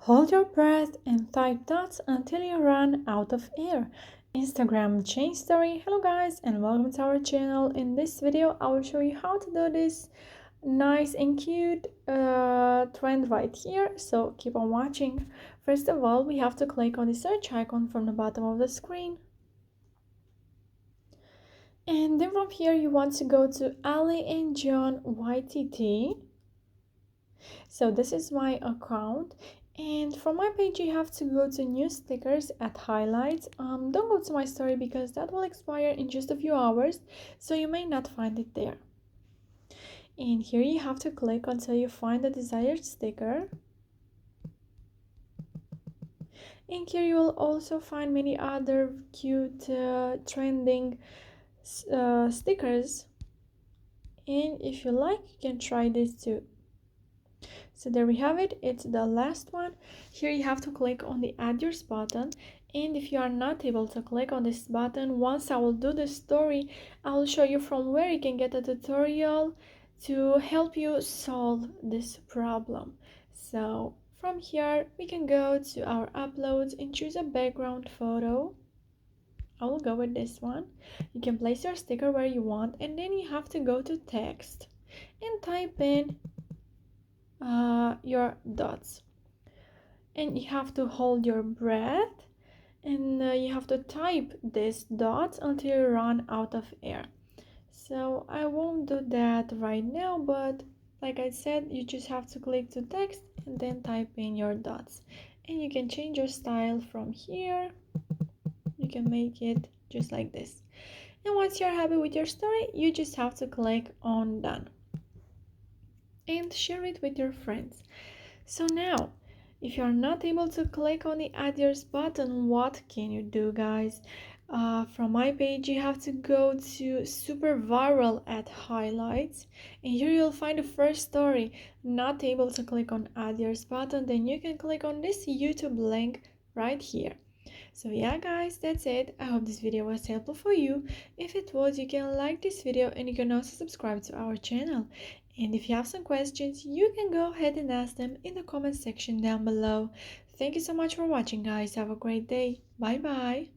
Hold your breath and type dots until you run out of air. Instagram change story. Hello guys and welcome to our channel. In this video I will show you how to do this nice and cute trend right here, so keep on watching. First of all, we have to click on the search icon from the bottom of the screen, and then from here you want to go to Ali and John YTT. So this is my account, and from my page you have to go to new stickers at highlights. Don't go to my story because that will expire in just a few hours, so you may not find it there. And here you have to click until you find the desired sticker, and here you will also find many other cute trending stickers, and if you like you can try this too. So there we have it, it's the last one. Here you have to click on the add yours button, and if you are not able to click on this button, once I will do the story I will show you from where you can get a tutorial to help you solve this problem. So from here we can go to our uploads and choose a background photo. I will go with this one. You can place your sticker where you want, and then you have to go to text and type in your dots, and you have to hold your breath, and you have to type these dots until you run out of air. So I won't do that right now, but like I said, you just have to click to text and then type in your dots, and you can change your style from here. You can make it just like this, and once you're happy with your story you just have to click on done and share it with your friends. So now, if you are not able to click on the add yours button, what can you do, guys? From my page you have to go to super viral at highlights, and here you'll find the first story. Not able to click on add yours button, then you can click on this YouTube link right here. So yeah guys, that's it. I hope this video was helpful for you. If it was, you can like this video and you can also subscribe to our channel. And if you have some questions, you can go ahead and ask them in the comment section down below. Thank you so much for watching guys. Have a great day. Bye bye.